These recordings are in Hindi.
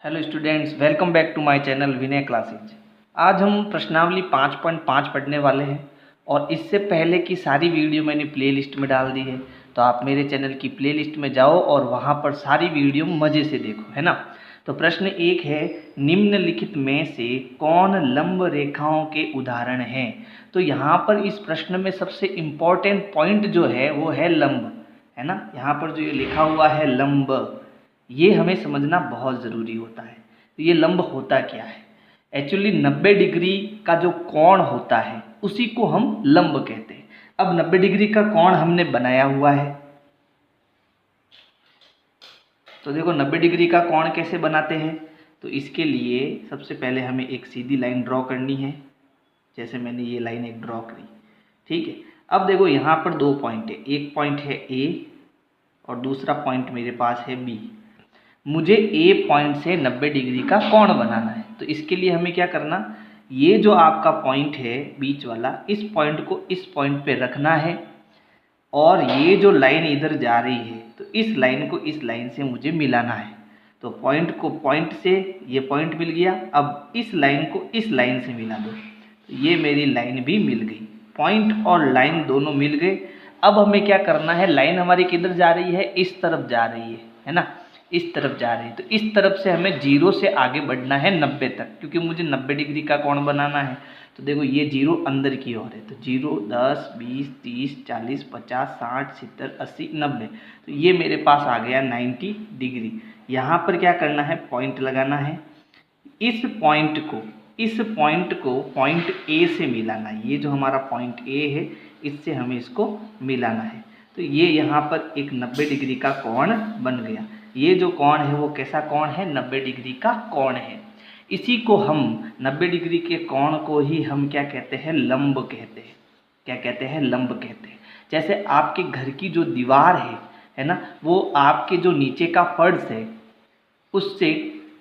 Hello students, welcome back to my channel Vinay classes. आज हम प्रश्नावली 5.5 पढ़ने वाले हैं और इससे पहले की सारी वीडियो मैंने प्लेलिस्ट में डाल दी है, तो आप मेरे चैनल की प्लेलिस्ट में जाओ और वहां पर सारी वीडियो मज़े से देखो, है ना। तो प्रश्न 1 है, निम्नलिखित में से कौन लंब रेखाओं के उदाहरण हैं। तो यहाँ पर इस प्रश्न में सबसे इम्पॉर्टेंट पॉइंट जो है वो है लंब, है ना। यहाँ पर जो ये लिखा हुआ है लंब, ये हमें समझना बहुत ज़रूरी होता है। तो ये लंब होता क्या है? एक्चुअली 90 डिग्री का जो कोण होता है उसी को हम लंब कहते हैं। अब 90 डिग्री का कोण हमने बनाया हुआ है, तो देखो 90 डिग्री का कोण कैसे बनाते हैं। तो इसके लिए सबसे पहले हमें एक सीधी लाइन ड्रॉ करनी है, जैसे मैंने ये लाइन एक ड्रॉ करी, ठीक है। अब देखो यहाँ पर दो पॉइंट है, एक पॉइंट है ए और दूसरा पॉइंट मेरे पास है बी। मुझे ए पॉइंट से 90 डिग्री का कोण बनाना है, तो इसके लिए हमें क्या करना, ये जो आपका पॉइंट है बीच वाला, इस पॉइंट को इस पॉइंट पे रखना है और ये जो लाइन इधर जा रही है तो इस लाइन को इस लाइन से मुझे मिलाना है। तो पॉइंट को पॉइंट से ये पॉइंट मिल गया, अब इस लाइन को इस लाइन से मिला दो, तो ये मेरी लाइन भी मिल गई। पॉइंट और लाइन दोनों मिल गए। अब हमें क्या करना है, लाइन हमारी किधर जा रही है, इस तरफ जा रही है ना, इस तरफ जा रही है। तो इस तरफ से हमें 0 से आगे बढ़ना है 90 तक, क्योंकि मुझे 90 डिग्री का कोण बनाना है। तो देखो ये 0 अंदर की ओर है, तो 0, 10, 20, 30, 40, 50, 60, 70, 80, 90। तो ये मेरे पास आ गया 90 डिग्री। यहाँ पर क्या करना है, पॉइंट लगाना है। इस पॉइंट को पॉइंट ए से मिलाना है। ये जो हमारा पॉइंट ए है इससे हमें इसको मिलाना है। तो ये यहाँ पर एक 90 डिग्री का कोण बन गया। ये जो कोण है वो कैसा कोण है, 90 डिग्री का कोण है। इसी को हम 90 डिग्री के कोण को ही हम क्या कहते हैं, लंब कहते हैं। क्या कहते हैं, लंब कहते हैं। जैसे आपके घर की जो दीवार है ना, वो आपके जो नीचे का फर्श है उससे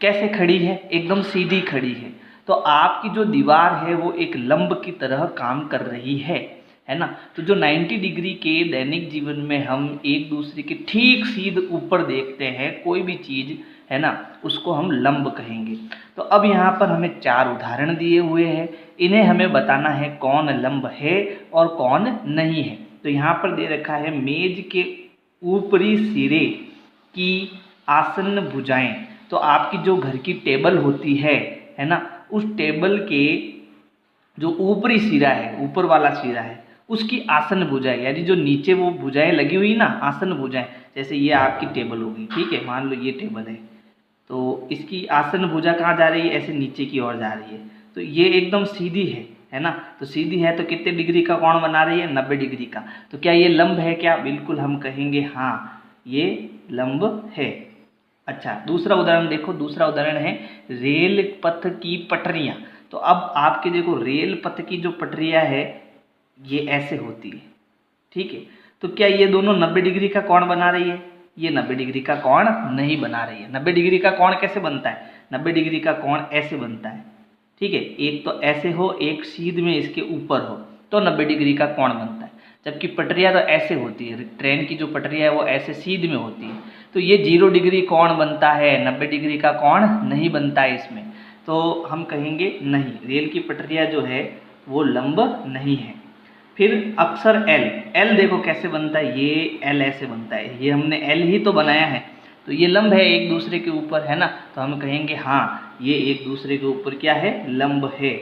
कैसे खड़ी है, एकदम सीधी खड़ी है। तो आपकी जो दीवार है वो एक लंब की तरह काम कर रही है ना। तो जो 90 डिग्री के दैनिक जीवन में हम एक दूसरे के ठीक सीधे ऊपर देखते हैं कोई भी चीज़, है ना, उसको हम लंब कहेंगे। तो अब यहाँ पर हमें 4 उदाहरण दिए हुए हैं, इन्हें हमें बताना है कौन लंब है और कौन नहीं है। तो यहाँ पर दे रखा है, मेज के ऊपरी सिरे की आसन्न भुजाएं। तो आपकी जो घर की टेबल होती है ना, उस टेबल के जो ऊपरी सिरा है, ऊपर वाला सिरा है, उसकी आसन भुजाएं, यानी जो नीचे वो भुजाएं लगी हुई ना, आसन भुजाएं। जैसे ये आपकी टेबल होगी, ठीक है, मान लो ये टेबल है, तो इसकी आसन भुजा कहाँ जा रही है, ऐसे नीचे की ओर जा रही है। तो ये एकदम सीधी है ना। तो सीधी है तो कितने डिग्री का कोण बना रही है, 90 डिग्री का। तो क्या ये लंब है क्या, बिल्कुल हम कहेंगे हाँ ये लंब है। अच्छा, दूसरा उदाहरण देखो। दूसरा उदाहरण है, रेल पथ की पटरियाँ। तो अब आपके देखो रेल पथ की जो पटरियाँ है ये ऐसे होती है, ठीक है। तो क्या ये दोनों 90 डिग्री का कोण बना रही है, ये 90 डिग्री का कोण नहीं बना रही है। 90 डिग्री का कोण कैसे बनता है, 90 डिग्री का कोण ऐसे बनता है, ठीक है। एक तो ऐसे हो, एक सीध में इसके ऊपर हो, तो 90 डिग्री का कोण बनता है। जबकि पटरियाँ तो ऐसे होती है, ट्रेन की जो पटरियाँ है वो ऐसे सीध में होती है। तो ये 0 डिग्री कोण बनता है, 90 डिग्री का कोण नहीं बनता है इसमें। तो हम कहेंगे नहीं, रेल की पटरियाँ जो है वो लंब नहीं है। फिर अक्सर एल देखो कैसे बनता है, ये एल ऐसे बनता है, ये हमने एल ही तो बनाया है, तो ये लंब है एक दूसरे के ऊपर, है ना। तो हम कहेंगे हाँ ये एक दूसरे के ऊपर क्या है, लंब है।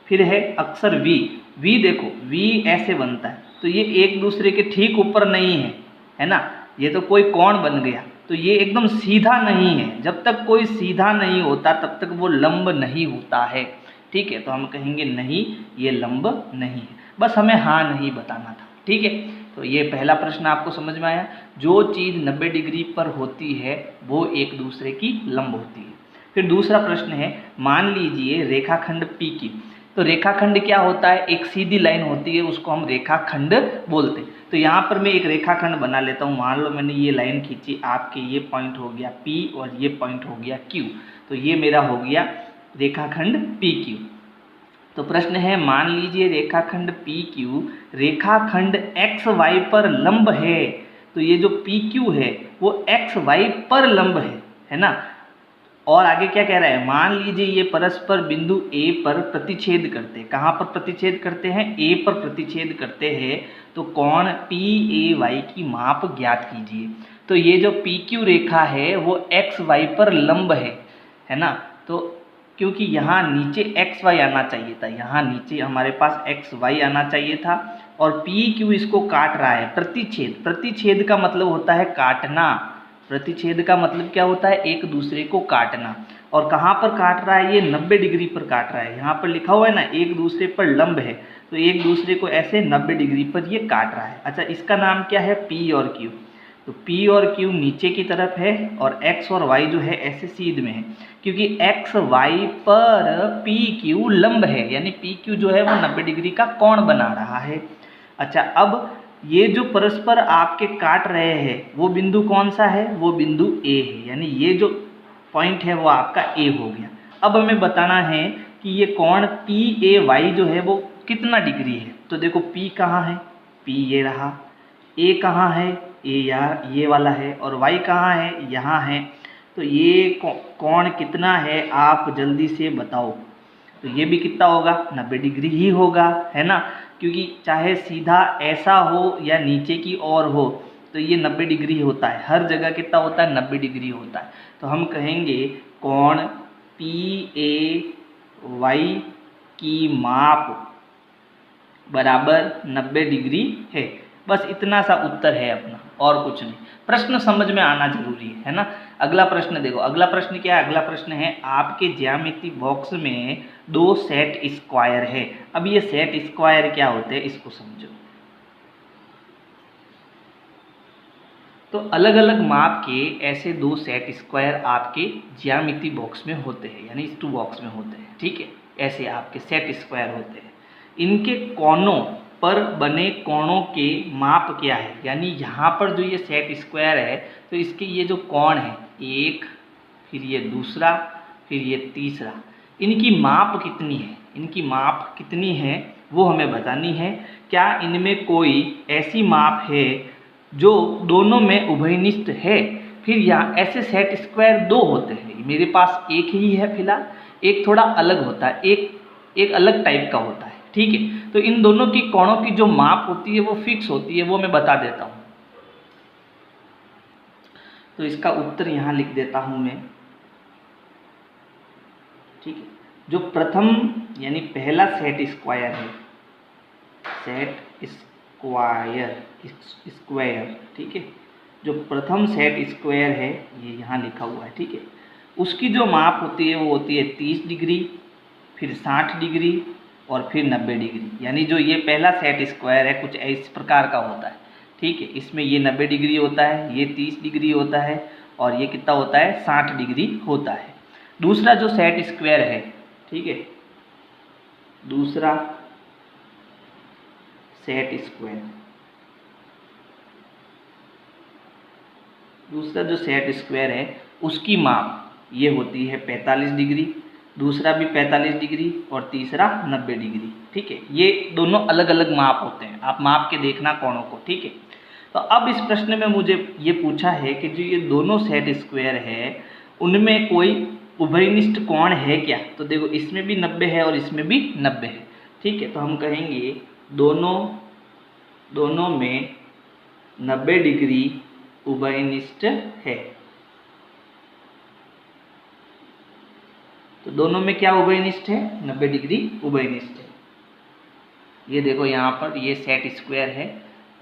फिर है अक्सर वी देखो वी ऐसे बनता है, तो ये एक दूसरे के ठीक ऊपर नहीं है ना, ये तो कोई कोण बन गया। तो ये एकदम सीधा नहीं है, जब तक कोई सीधा नहीं होता तब तक वो लंब नहीं होता है, ठीक है। तो हम कहेंगे नहीं ये लंब नहीं है। बस हमें हाँ नहीं बताना था, ठीक है। तो ये पहला प्रश्न आपको समझ में आया, जो चीज़ 90 डिग्री पर होती है वो एक दूसरे की लंब होती है। फिर दूसरा प्रश्न है, मान लीजिए रेखाखंड पी की। तो रेखाखंड क्या होता है, एक सीधी लाइन होती है, उसको हम रेखाखंड बोलते हैं। तो यहाँ पर मैं एक रेखाखंड बना लेता हूँ। मान लो मैंने ये लाइन खींची, आपके ये पॉइंट हो गया P और ये पॉइंट हो गया Q। तो ये मेरा हो गया रेखाखंड PQ। तो प्रश्न है, मान लीजिए रेखाखंड PQ रेखाखंड XY पर लंब है। तो ये जो PQ है वो XY पर लंब है ना। और आगे क्या कह रहा है, मान लीजिए ये परस्पर बिंदु A पर प्रतिच्छेद करते हैं। कहाँ पर प्रतिच्छेद करते हैं? A पर प्रतिच्छेद करते हैं। तो कोण PAY की माप ज्ञात कीजिए। तो ये जो PQ रेखा है वो XY पर लंब है ना। तो क्योंकि यहाँ नीचे XY आना चाहिए था, यहाँ नीचे हमारे पास XY आना चाहिए था, और PQ इसको काट रहा है। प्रतिच्छेद, प्रतिच्छेद का मतलब होता है काटना। प्रतिच्छेद का मतलब क्या होता है? एक दूसरे को काटना। और कहाँ पर काट रहा है? ये 90 डिग्री पर काट रहा है। यहाँ पर लिखा हुआ है ना, एक दूसरे पर लंब है, तो एक दूसरे को ऐसे 90 डिग्री पर ये काट रहा है। अच्छा, इसका नाम क्या है? P और Q। तो P और Q नीचे की तरफ है और X और Y जो है ऐसे सीध में है, क्योंकि XY पर PQ लंब है, यानी PQ जो है वो 90 डिग्री का कोण बना रहा है। अच्छा, अब ये जो परस्पर आपके काट रहे हैं वो बिंदु कौन सा है? वो बिंदु A है, यानी ये जो पॉइंट है वो आपका A हो गया। अब हमें बताना है कि ये कोण PAY जो है वो कितना डिग्री है। तो देखो P कहाँ है? P ये रहा। A कहाँ है? A यार ये वाला है। और Y कहाँ है? यहाँ है। तो ये कोण कितना है आप जल्दी से बताओ। तो ये भी कितना होगा? 90 डिग्री ही होगा, है ना, क्योंकि चाहे सीधा ऐसा हो या नीचे की ओर हो तो ये 90 डिग्री होता है। हर जगह कितना होता है? 90 डिग्री होता है। तो हम कहेंगे कोण PAY की माप बराबर 90 डिग्री है। बस इतना सा उत्तर है अपना, और कुछ नहीं। प्रश्न समझ में आना जरूरी है ना। अगला प्रश्न देखो, अगला प्रश्न क्या है? अगला प्रश्न है आपके ज्यामिति बॉक्स में 2 सेट स्क्वायर है। अब ये सेट स्क्वायर क्या होते हैं इसको समझो। तो अलग अलग माप के ऐसे 2 सेट स्क्वायर आपके ज्यामिति बॉक्स में होते हैं, यानी इस 2 बॉक्स में होते हैं, ठीक है। ऐसे आपके सेट स्क्वायर होते हैं। इनके कोनों पर बने कोणों के माप क्या है? यानी यहाँ पर जो ये सेट स्क्वायर है तो इसके ये जो कोण है, एक, फिर ये दूसरा, फिर ये तीसरा, इनकी माप कितनी है? इनकी माप कितनी है वो हमें बतानी है। क्या इनमें कोई ऐसी माप है जो दोनों में उभयनिष्ठ है? फिर यहाँ ऐसे सेट स्क्वायर 2 होते हैं, मेरे पास एक ही है फिलहाल, एक थोड़ा अलग होता है, एक अलग टाइप का होता है, ठीक है। तो इन दोनों की कोणों की जो माप होती है वो फिक्स होती है, वो मैं बता देता हूँ। तो इसका उत्तर यहाँ लिख देता हूँ मैं, ठीक है। जो प्रथम यानी पहला सेट स्क्वायर है, सेट स्क्वायर, ठीक है, जो प्रथम सेट स्क्वायर है ये यहाँ लिखा हुआ है, ठीक है, उसकी जो माप होती है वो होती है 30 डिग्री, फिर 60 डिग्री और फिर 90 डिग्री। यानी जो ये पहला सेट स्क्वायर है कुछ इस प्रकार का होता है, ठीक है। इसमें ये 90 डिग्री होता है, ये 30 डिग्री होता है और ये कितना होता है? 60 डिग्री होता है। दूसरा जो सेट स्क्वायर है, ठीक है, दूसरा सेट स्क्वायर, दूसरा जो सेट स्क्वायर है उसकी माप ये होती है 45 डिग्री, दूसरा भी 45 डिग्री और तीसरा 90 डिग्री, ठीक है। ये दोनों अलग अलग माप होते हैं, आप माप के देखना कोणों को, ठीक है। तो अब इस प्रश्न में मुझे ये पूछा है कि जो ये दोनों सेट स्क्वायर है उनमें कोई उभयनिष्ठ कोण है क्या? तो देखो इसमें भी 90 है और इसमें भी 90 है, ठीक है। तो हम कहेंगे दोनों में 90 डिग्री उभयनिष्ठ है। तो दोनों में क्या उभयनिष्ठ है? 90 डिग्री उभयनिष्ठ है। ये देखो यहाँ पर ये सेट स्क्वायर है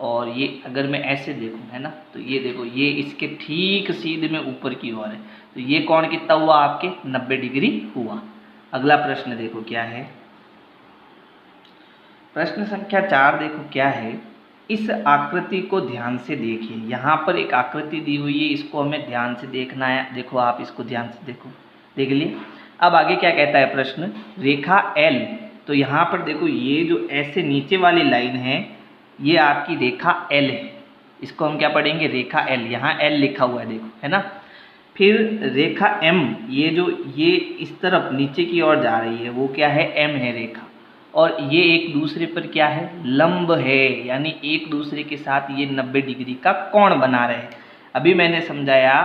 और ये अगर मैं ऐसे देखूँ, है ना, तो ये देखो ये इसके ठीक सीधे में ऊपर की ओर है, तो ये कोण कितना हुआ आपके? 90 डिग्री हुआ। अगला प्रश्न देखो क्या है, प्रश्न संख्या 4 देखो क्या है। इस आकृति को ध्यान से देखिए। यहाँ पर एक आकृति दी हुई है, इसको हमें ध्यान से देखना है। देखो आप इसको ध्यान से देखो, देख लिए। अब आगे क्या कहता है प्रश्न? रेखा L, तो यहाँ पर देखो ये जो ऐसे नीचे वाली लाइन है ये आपकी रेखा L है, इसको हम क्या पढ़ेंगे? रेखा L। यहाँ L लिखा हुआ है देखो, है ना। फिर रेखा M, ये जो ये इस तरफ नीचे की ओर जा रही है वो क्या है? M है रेखा, और ये एक दूसरे पर क्या है? लंब है, यानी एक दूसरे के साथ ये 90 डिग्री का कोण बना रहे हैं। अभी मैंने समझाया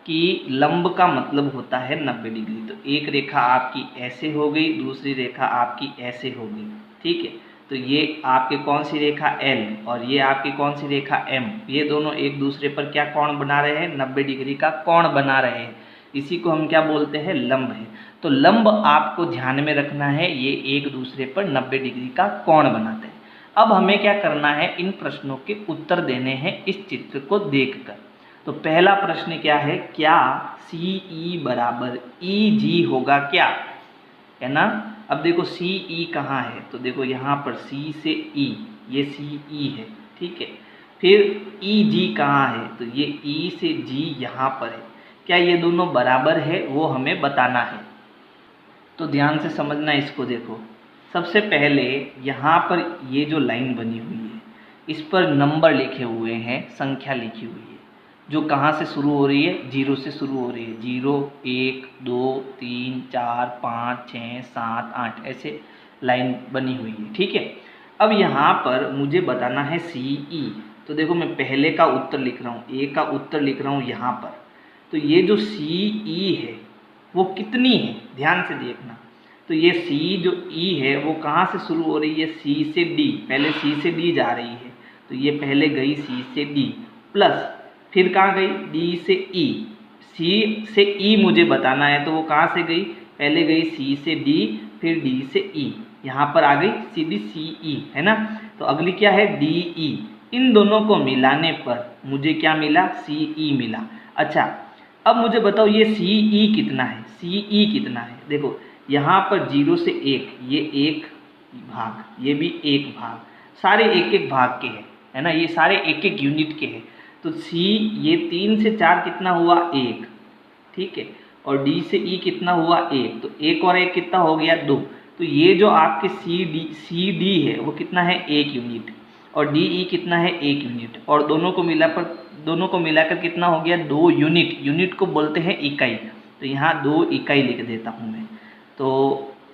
कि लंब का मतलब होता है 90 डिग्री। तो एक रेखा आपकी ऐसे हो गई, दूसरी रेखा आपकी ऐसे हो गई, ठीक है। तो ये आपके कौन सी रेखा L और ये आपकी कौन सी रेखा M, ये दोनों एक दूसरे पर क्या कोण बना रहे हैं, 90 डिग्री का कोण बना रहे हैं। इसी को हम क्या बोलते हैं, लंब है। तो लंब आपको ध्यान में रखना है, ये एक दूसरे पर 90 डिग्री का कोण बनाते हैं। अब हमें क्या करना है, इन प्रश्नों के उत्तर देने हैं इस चित्र को देखकर। तो पहला प्रश्न क्या है, क्या CE बराबर EG होगा क्या, है ना। अब देखो CE कहाँ है, तो देखो यहाँ पर C से E, ये CE है, ठीक है। फिर EG कहाँ है, तो ये E से G यहाँ पर है। क्या ये दोनों बराबर है, वो हमें बताना है। तो ध्यान से समझना इसको। देखो सबसे पहले यहाँ पर ये जो लाइन बनी हुई है, इस पर नंबर लिखे हुए हैं, संख्या लिखी हुई है, जो कहाँ से शुरू हो रही है, 0 से शुरू हो रही है। 0, 1, 2, 3, 4, 5, 6, 7, 8 ऐसे लाइन बनी हुई है, ठीक है। अब यहाँ पर मुझे बताना है CE। तो देखो मैं पहले का उत्तर लिख रहा हूँ, A का उत्तर लिख रहा हूँ यहाँ पर। तो ये जो CE है वो कितनी है, ध्यान से देखना। तो ये C जो E है वो कहाँ से शुरू हो रही है, C से D, पहले C से D जा रही है। तो ये पहले गई C से D प्लस फिर कहाँ गई, D से E। C से E मुझे बताना है, तो वो कहाँ से गई, पहले गई C से D फिर D से E, यहाँ पर आ गई सीधी CE, है ना। तो अगली क्या है, DE। इन दोनों को मिलाने पर मुझे क्या मिला, CE मिला। अच्छा अब मुझे बताओ ये CE कितना है, CE कितना है। देखो यहाँ पर 0 से 1, ये एक भाग, ये भी एक भाग, सारे एक एक भाग के हैं, है ना, ये सारे एक एक यूनिट के हैं। तो C ये 3 से 4 कितना हुआ, 1, ठीक है। और D से E कितना हुआ, 1, तो 1 और 1 कितना हो गया, 2। तो ये जो आपके CD है वो कितना है, 1 यूनिट, और DE कितना है, 1 यूनिट, और दोनों को मिलाकर कितना हो गया, 2 यूनिट। यूनिट को बोलते हैं इकाई, तो यहाँ 2 इकाई लिख देता हूँ मैं। तो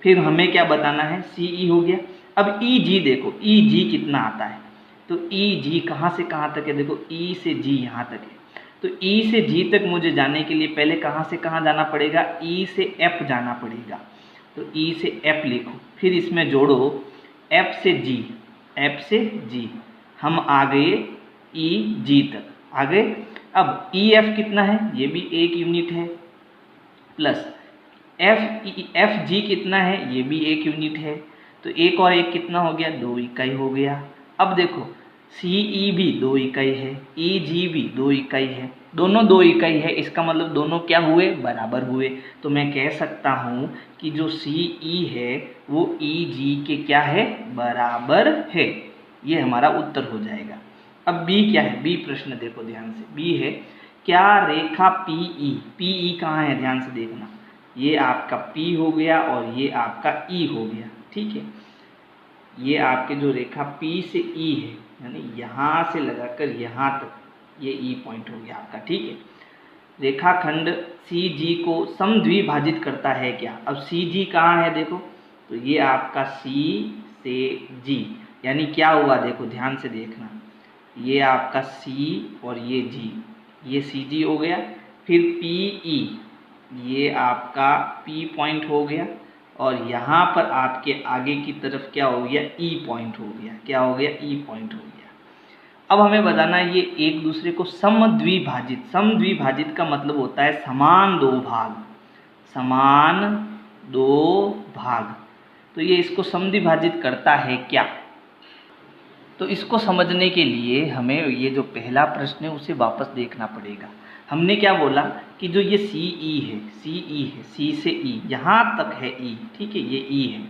फिर हमें क्या बताना है, CE हो गया। अब EG देखो, EG कितना आता है, तो EG कहाँ से कहाँ तक है, देखो E से G यहाँ तक है। तो E से G तक मुझे जाने के लिए पहले कहाँ से कहाँ जाना पड़ेगा, E से F जाना पड़ेगा। तो E से F लिखो, फिर इसमें जोड़ो F से G, F से G, हम आ गए EG तक, आ गए। अब EF कितना है, ये भी 1 यूनिट है, प्लस FG कितना है, ये भी 1 यूनिट है। तो 1 और 1 कितना हो गया, 2 इकाई हो गया। अब देखो CE भी 2 इकाई है, EG भी 2 इकाई है, दोनों 2 इकाई है, इसका मतलब दोनों क्या हुए, बराबर हुए। तो मैं कह सकता हूँ कि जो CE है वो EG के क्या है, बराबर है। ये हमारा उत्तर हो जाएगा। अब B क्या है, B प्रश्न देखो ध्यान से। B है, क्या रेखा PE कहाँ है, ध्यान से देखना। ये आपका P हो गया और ये आपका E हो गया, ठीक है। ये आपके जो रेखा P से E है, यानी यहाँ से लगाकर यहाँ तक, ये E पॉइंट हो गया आपका, ठीक है। रेखाखंड CG को समद्विभाजित करता है क्या। अब CG कहाँ है देखो, तो ये आपका C से G, यानी क्या हुआ, देखो ध्यान से देखना, ये आपका C और ये G, ये CG हो गया। फिर PE, ये आपका P पॉइंट हो गया, और यहाँ पर आपके आगे की तरफ क्या हो गया, E पॉइंट हो गया। क्या हो गया, E पॉइंट हो गया। अब हमें बताना है ये एक दूसरे को समद्विभाजित, समद्विभाजित का मतलब होता है समान 2 भाग, समान 2 भाग। तो ये इसको समद्विभाजित करता है क्या। तो इसको समझने के लिए हमें ये जो पहला प्रश्न है उसे वापस देखना पड़ेगा। हमने क्या बोला कि जो ये CE है, C से E यहाँ तक है E, ठीक है, ये E है।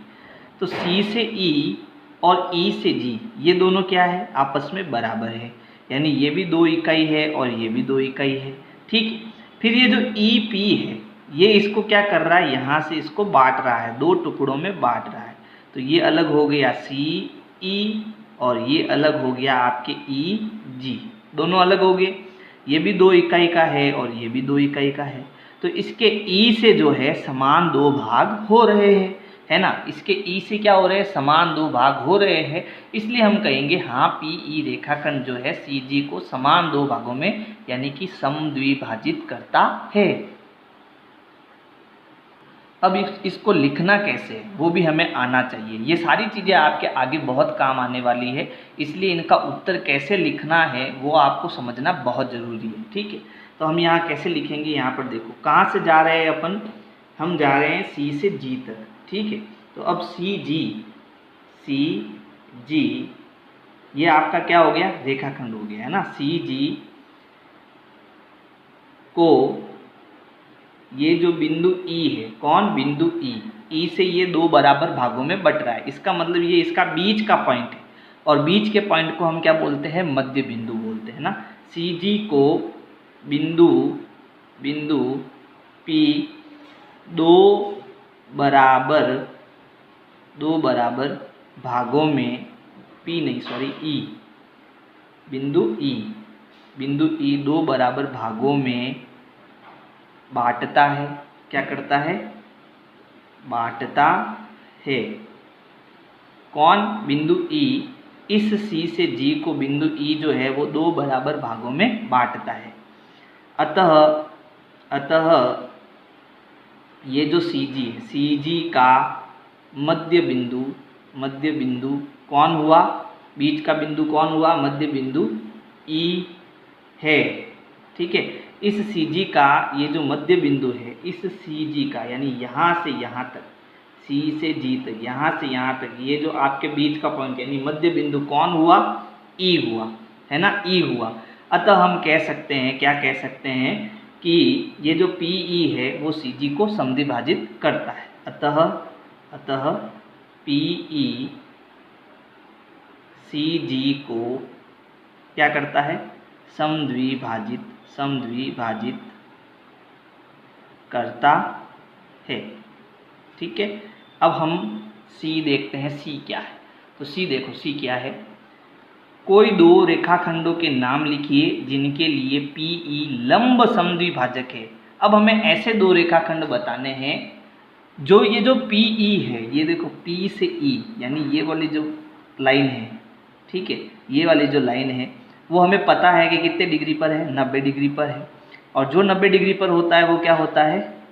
तो C से E और E से G, ये दोनों क्या है, आपस में बराबर है, यानी ये भी 2 इकाई है और ये भी 2 इकाई है, ठीक। फिर ये जो EP है, ये इसको क्या कर रहा है, यहाँ से इसको बांट रहा है, 2 टुकड़ों में बांट रहा है। तो ये अलग हो गया CE और ये अलग हो गया आपके EG, दोनों अलग हो गए। ये भी 2 इकाई का है और ये भी 2 इकाई का है। तो इसके E से जो है समान 2 भाग हो रहे हैं। है ना, इसके ई से क्या हो रहे हैं, समान दो भाग हो रहे हैं, इसलिए हम कहेंगे हाँ पी ई रेखाखंड जो है सी जी को समान दो भागों में यानी कि समद्विभाजित करता है। अब इसको लिखना कैसे है वो भी हमें आना चाहिए। ये सारी चीज़ें आपके आगे बहुत काम आने वाली है, इसलिए इनका उत्तर कैसे लिखना है वो आपको समझना बहुत ज़रूरी है। ठीक है, तो हम यहाँ कैसे लिखेंगे, यहाँ पर देखो कहाँ से जा रहे हैं अपन, हम जा रहे हैं सी से जी तक। ठीक है, तो अब सी जी ये आपका क्या हो गया, रेखाखंड हो गया है ना। सी जी को ये जो बिंदु ई है, कौन, बिंदु ई से ये दो बराबर भागों में बट रहा है, इसका मतलब ये इसका बीच का पॉइंट है, और बीच के पॉइंट को हम क्या बोलते हैं, मध्य बिंदु बोलते हैं ना। सी जी को बिंदु पी दो बराबर भागों में, पी नहीं सॉरी ई, बिंदु ई दो बराबर भागों में बांटता है, क्या करता है, बांटता है। कौन, बिंदु ई, इस सी से जी को बिंदु ई जो है वो दो बराबर भागों में बांटता है। अतः ये जो सी जी है, सी जी का मध्य बिंदु कौन हुआ, बीच का बिंदु कौन हुआ, मध्य बिंदु ई है। ठीक है, इस सी जी का ये जो मध्य बिंदु है, इस सी जी का यानी यहाँ से यहाँ तक, सी से जी तक, यहाँ से यहाँ तक, ये जो आपके बीच का पॉइंट यानी मध्य बिंदु कौन हुआ, ई हुआ, है ना, ई हुआ। अतः हम कह सकते हैं, क्या कह सकते हैं कि ये जो पी ई है वो सी जी को समद्विभाजित करता है। अतः पी ई सी जी को क्या करता है, समद्विभाजित करता है। ठीक है, अब हम सी देखते हैं, सी क्या है। तो सी देखो, सी क्या है, कोई दो रेखाखंडों के नाम लिखिए जिनके लिए पी ई लंब समद्विभाजक है। अब हमें ऐसे दो रेखाखंड बताने हैं जो ये जो पी ई है, ये देखो पी से ई यानी ये वाली जो लाइन है, ठीक है, ये वाली जो लाइन है वो हमें पता है कि कितने डिग्री पर है, 90 डिग्री पर है, और जो 90 डिग्री पर होता है वो क्या होता है,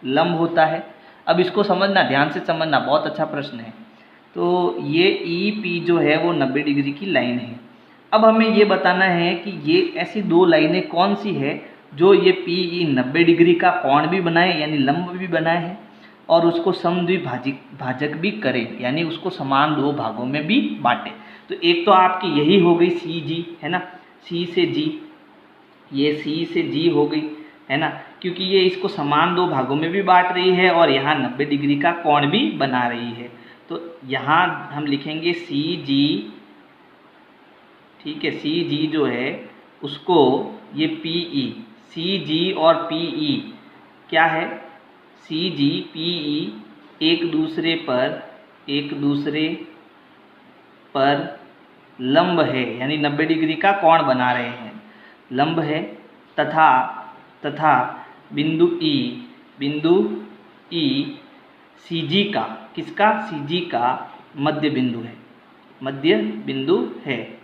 लंब होता है। अब इसको समझना, ध्यान से समझना, बहुत अच्छा प्रश्न है। तो ये ई पी जो है वो 90 डिग्री की लाइन है। अब हमें ये बताना है कि ये ऐसी दो लाइनें कौन सी है जो ये पी ई 90 डिग्री का कोण भी बनाए यानी लंब भी बनाए है, और उसको समद्विभाजक भी करे यानी उसको समान दो भागों में भी बांटे। तो एक तो आपकी यही हो गई सी जी, है ना, सी से जी, ये सी से जी हो गई, है ना, क्योंकि ये इसको समान दो भागों में भी बांट रही है और यहाँ 90 डिग्री का कोण भी बना रही है। तो यहाँ हम लिखेंगे सी जी, ठीक है, सी जी जो है उसको ये पी ई, सी जी और पी ई क्या है, सी जी पी ई एक दूसरे पर लंब है यानी 90 डिग्री का कोण बना रहे हैं, लंब है, तथा बिंदु ई सी जी का, किसका, सी जी का मध्य बिंदु है।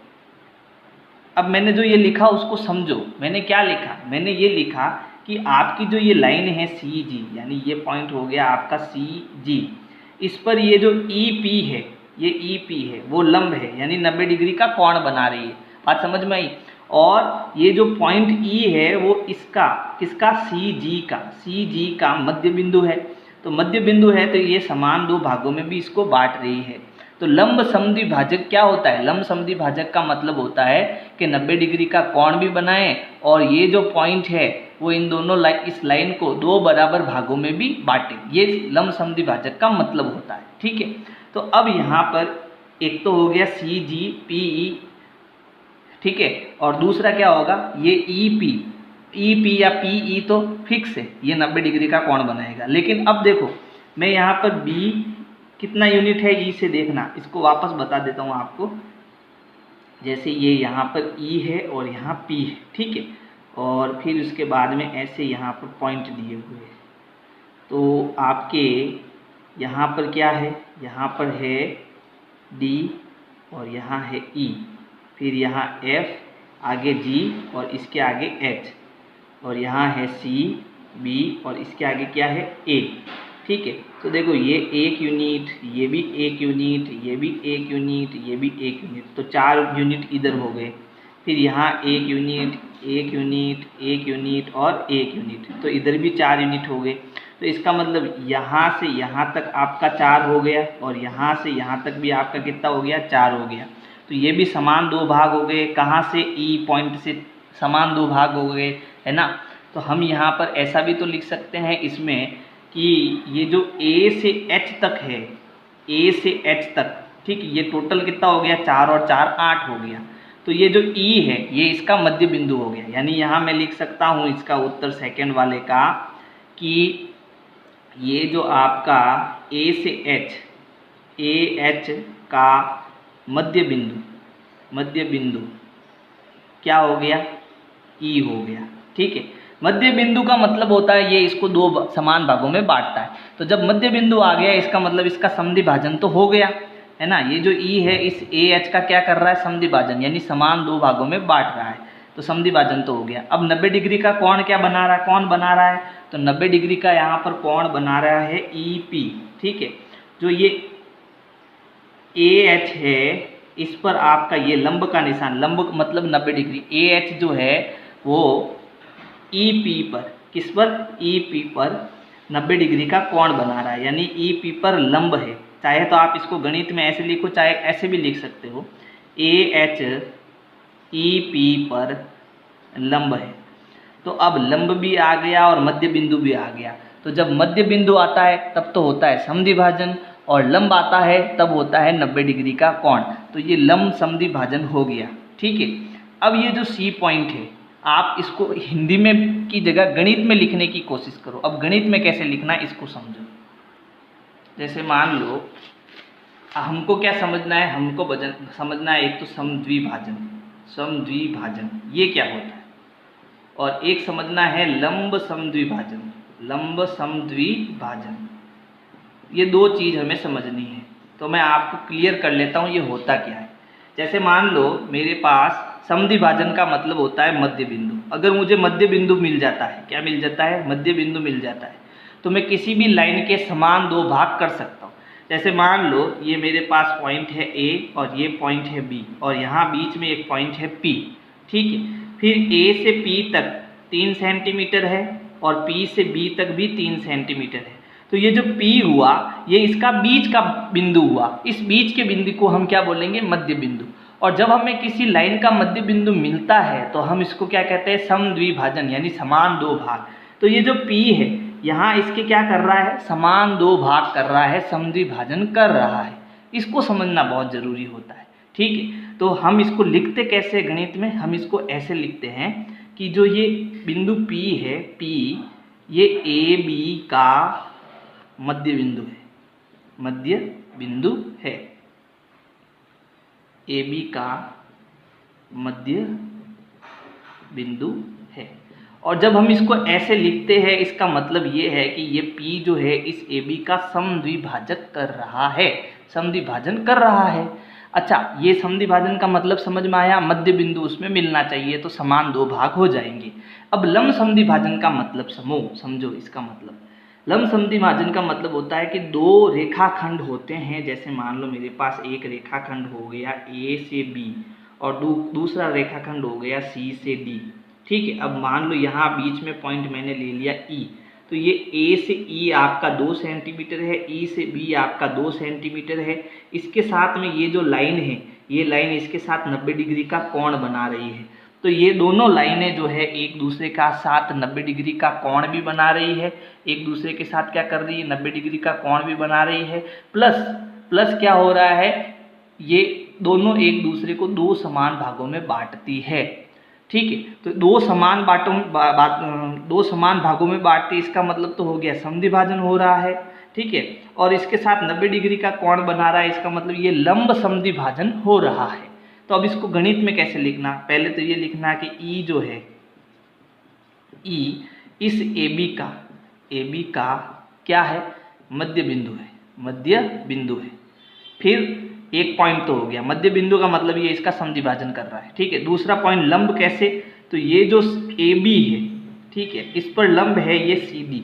अब मैंने जो ये लिखा उसको समझो, मैंने क्या लिखा, मैंने ये लिखा कि आपकी जो ये लाइन है सी जी यानी ये पॉइंट हो गया आपका सी जी, इस पर ये जो ई पी है, ये ई पी है वो लंब है यानी 90 डिग्री का कोण बना रही है, बात समझ में आई। और ये जो पॉइंट ई है वो इसका, किसका, सी जी का मध्य बिंदु है। तो मध्य बिंदु है तो ये समान दो भागों में भी इसको बांट रही है। तो लंब समद्विभाजक क्या होता है, लंब समद्विभाजक का मतलब होता है कि 90 डिग्री का कोण भी बनाए और ये जो पॉइंट है वो इन दोनों इस लाइन को दो बराबर भागों में भी बांटे, ये लंब समद्विभाजक का मतलब होता है। ठीक है, तो अब यहाँ पर एक तो हो गया सी जी पी ई, ठीक है, और दूसरा क्या होगा, ये ई पी या पी ई तो फिक्स है, ये 90 डिग्री का कोण बनाएगा। लेकिन अब देखो मैं यहाँ पर बी कितना यूनिट है ई से देखना, इसको वापस बता देता हूँ आपको। जैसे ये यहाँ पर ई है और यहाँ पी है, ठीक है, और फिर उसके बाद में ऐसे यहाँ पर पॉइंट दिए हुए हैं। तो आपके यहाँ पर क्या है, यहाँ पर है D और यहाँ है E, फिर यहाँ F, आगे G और इसके आगे H, और यहाँ है C, B और इसके आगे क्या है A। ठीक है, तो देखो ये एक यूनिट, ये भी एक यूनिट, ये भी एक यूनिट, ये भी एक यूनिट, तो 4 यूनिट इधर हो गए। फिर यहाँ एक यूनिट, एक यूनिट, एक यूनिट और एक यूनिट, तो इधर भी 4 यूनिट हो गए। तो इसका मतलब यहाँ से यहाँ तक आपका 4 हो गया और यहाँ से यहाँ तक भी आपका कितना हो गया, 4 हो गया। तो ये भी समान 2 भाग हो गए, कहाँ से, E पॉइंट से समान 2 भाग हो गए, है ना। तो हम यहाँ पर ऐसा भी तो लिख सकते हैं इसमें कि ये जो A से H तक है, A से H तक, ठीक, ये टोटल कितना हो गया, 4 और 4 8 हो गया। तो ये जो E है ये इसका मध्य बिंदु हो गया। यानी यहाँ मैं लिख सकता हूँ इसका उत्तर सेकंड वाले का कि ये जो आपका A से H, AH का मध्य बिंदु क्या हो गया, E हो गया। ठीक है, मध्य बिंदु का मतलब होता है ये इसको 2 समान भागों में बांटता है। तो जब मध्य बिंदु आ गया इसका मतलब इसका समद्वि भाजन तो हो गया, है ना। ये जो E है इस AH का क्या कर रहा है, समद्वि भाजन, यानी समान 2 भागों में बांट रहा है, तो समद्वि भाजन तो हो गया। अब 90 डिग्री का कोण क्या बना रहा है, कौन बना रहा है, तो 90 डिग्री का यहाँ पर कोण बना रहा है EP। ठीक है, जो ये AH है इस पर आपका ये लंब का निशान, लंब मतलब 90 डिग्री, AH जो है वो EP पर, किस पर, EP पर 90 डिग्री का कोण बना रहा है, यानी EP पर लंब है। चाहे तो आप इसको गणित में ऐसे लिखो, चाहे ऐसे भी लिख सकते हो, AH EP पर लंब है। तो अब लंब भी आ गया और मध्य बिंदु भी आ गया। तो जब मध्य बिंदु आता है तब तो होता है समद्वि भाजन, और लंब आता है तब होता है 90 डिग्री का कोण। तो ये लंब समद्वि भाजन हो गया। ठीक है, अब ये जो C पॉइंट है आप इसको हिंदी में की जगह गणित में लिखने की कोशिश करो। अब गणित में कैसे लिखना है इसको समझो। जैसे मान लो हमको क्या समझना है, हमको समझना है एक तो समद्वि भाजन ये क्या होता है, और एक समझना है लंब समद्वि भाजन। ये 2 चीज़ हमें समझनी है। तो मैं आपको क्लियर कर लेता हूँ ये होता क्या है। जैसे मान लो मेरे पास समद्वि भाजन का मतलब होता है मध्य बिंदु। अगर मुझे मध्य बिंदु मिल जाता है, क्या मिल जाता है, मध्य बिंदु मिल जाता है, तो मैं किसी भी लाइन के समान 2 भाग कर सकता हूँ। जैसे मान लो ये मेरे पास पॉइंट है A और ये पॉइंट है B और यहाँ बीच में एक पॉइंट है P। ठीक है, फिर A से P तक 3 सेंटीमीटर है और P से B तक भी 3 सेंटीमीटर है। तो ये जो P हुआ ये इसका बीच का बिंदु हुआ। इस बीच के बिंदु को हम क्या बोलेंगे, मध्य बिंदु। और जब हमें किसी लाइन का मध्य बिंदु मिलता है तो हम इसको क्या कहते हैं, समद्वि भाजन, यानी समान 2 भाग। तो ये जो P है यहाँ इसके क्या कर रहा है, समान 2 भाग कर रहा है, समद्वि भाजन कर रहा है। इसको समझना बहुत ज़रूरी होता है। ठीक है, तो हम इसको लिखते कैसे गणित में, हम इसको ऐसे लिखते हैं कि जो ये बिंदु P है, P ये AB का मध्य बिंदु है, AB का मध्य बिंदु है। और जब हम इसको ऐसे लिखते हैं इसका मतलब ये है कि ये P जो है इस AB का समद्वि भाजक कर रहा है, समद्वि भाजन कर रहा है। अच्छा, ये समद्वि भाजन का मतलब समझ में आया, मध्य बिंदु उसमें मिलना चाहिए तो समान 2 भाग हो जाएंगे। अब लंब समद्वि भाजन का मतलब समझो इसका मतलब। लंब समद्वि भाजन का मतलब होता है कि 2 रेखाखंड होते हैं। जैसे मान लो मेरे पास एक रेखाखंड हो गया A से B और दूसरा रेखाखंड हो गया C से D। ठीक है, अब मान लो यहाँ बीच में पॉइंट मैंने ले लिया E, तो ये A से E आपका 2 सेंटीमीटर है, E से B आपका 2 सेंटीमीटर है। इसके साथ में ये जो लाइन है, ये लाइन इसके साथ 90 डिग्री का कोण बना रही है। तो ये दोनों लाइनें जो है एक दूसरे का साथ 90 डिग्री का कोण भी बना रही है, एक दूसरे के साथ क्या कर रही है, 90 डिग्री का कोण भी बना रही है। प्लस क्या हो रहा है, ये दोनों एक दूसरे को 2 समान भागों में बांटती है। ठीक है, तो 2 समान भागों में बांटती, इसका मतलब तो हो गया समद्वि भाजन हो रहा है। ठीक है, और इसके साथ 90 डिग्री का कोण बना रहा है, इसका मतलब ये लंब समद्वि भाजन हो रहा है। तो अब इसको गणित में कैसे लिखना, पहले तो ये लिखना कि E जो है, E इस AB का क्या है, मध्य बिंदु है। मध्य बिंदु है। फिर एक पॉइंट तो हो गया, मध्य बिंदु का मतलब ये इसका समद्विभाजन कर रहा है, ठीक है। दूसरा पॉइंट लंब कैसे, तो ये जो AB है, ठीक है, इस पर लंब है ये CD,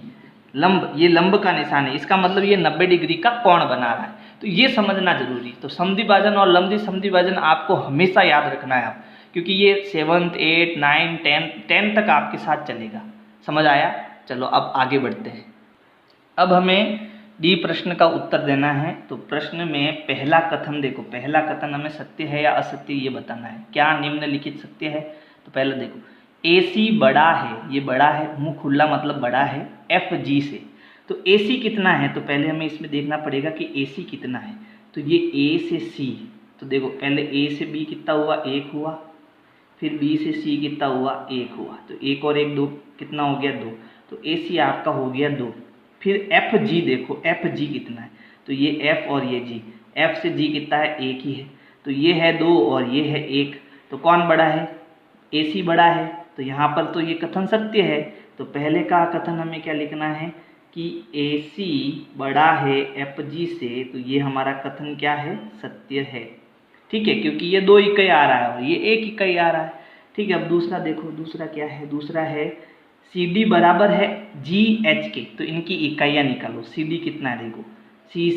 लंब, ये लंब का निशान है, इसका मतलब ये 90 डिग्री का कोण बना रहा है, तो ये समझना जरूरी। तो समद्विभाजन और लंब समद्विभाजन आपको हमेशा याद रखना है आप, क्योंकि ये 7th 8th 9th 10th तक आपके साथ चलेगा। समझ आया? चलो अब आगे बढ़ते हैं। अब हमें डी प्रश्न का उत्तर देना है। तो प्रश्न में पहला कथन देखो, पहला कथन हमें सत्य है या असत्य ये बताना है। क्या निम्नलिखित सत्य है? तो पहले देखो, AC बड़ा है, ये बड़ा है, मुंह खुला मतलब बड़ा है FG से। तो AC कितना है? तो पहले हमें इसमें देखना पड़ेगा कि AC कितना है। तो ये A से C, तो देखो पहले A से B कितना हुआ, 1 हुआ, फिर B से C कितना हुआ, 1 हुआ, तो 1 और 1 2, कितना हो गया 2, तो AC आपका हो गया 2। फिर FG देखो, FG कितना है, तो ये F और ये G, F से G कितना है, 1 ही है, तो ये है 2 और ये है 1, तो कौन बड़ा है? AC बड़ा है। तो यहाँ पर तो ये कथन सत्य है। तो पहले का कथन हमें क्या लिखना है कि AC बड़ा है FG से, तो ये हमारा कथन क्या है, सत्य है, ठीक है, क्योंकि ये 2 इकाई आ रहा है और ये 1 इकाई आ रहा है, ठीक है। अब दूसरा देखो, दूसरा क्या है, दूसरा है CD बराबर है GH के, तो इनकी इकाइयाँ निकालो। CD कितना है देखो, C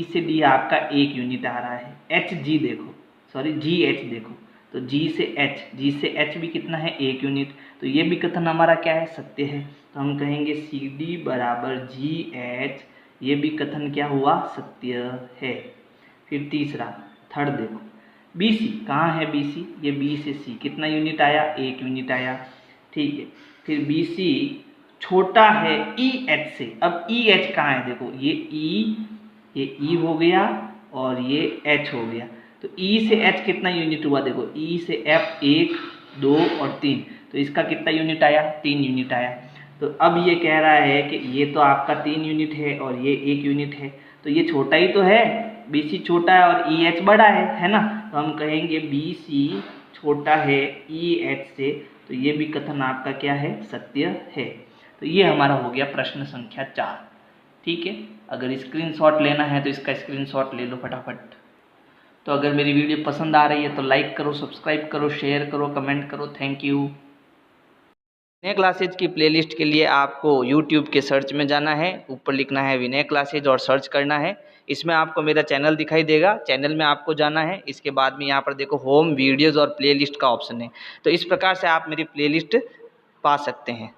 से D आपका 1 यूनिट आ रहा है। HG देखो, सॉरी GH देखो, तो G से H भी कितना है, 1 यूनिट, तो ये भी कथन हमारा क्या है, सत्य है। तो हम कहेंगे CD बराबर GH, ये भी कथन क्या हुआ, सत्य है। फिर तीसरा, थर्ड देखो, BC कहाँ है, BC ये B से C कितना यूनिट आया, 1 यूनिट आया, ठीक है। फिर BC छोटा है EH से। अब EH कहाँ है देखो, ये E हो गया और ये H हो गया, तो E से H कितना यूनिट हुआ देखो, E से F 1 2 और 3, तो इसका कितना यूनिट आया, 3 यूनिट आया। तो अब ये कह रहा है कि ये तो आपका 3 यूनिट है और ये 1 यूनिट है, तो ये छोटा ही तो है, BC छोटा है और EH बड़ा है ना। तो हम कहेंगे BC छोटा है EH से, तो ये भी कथन आपका क्या है, सत्य है। तो ये हमारा हो गया प्रश्न संख्या 4, ठीक है। अगर स्क्रीनशॉट लेना है तो इसका स्क्रीनशॉट ले लो फटाफट। तो अगर मेरी वीडियो पसंद आ रही है तो लाइक करो, सब्सक्राइब करो, शेयर करो, कमेंट करो। Thank you. विनय क्लासेज की प्लेलिस्ट के लिए आपको YouTube के सर्च में जाना है, ऊपर लिखना है विनय क्लासेज और सर्च करना है। इसमें आपको मेरा चैनल दिखाई देगा, चैनल में आपको जाना है। इसके बाद में यहाँ पर देखो होम वीडियोज़ और प्लेलिस्ट का ऑप्शन है, तो इस प्रकार से आप मेरी प्लेलिस्ट पा सकते हैं।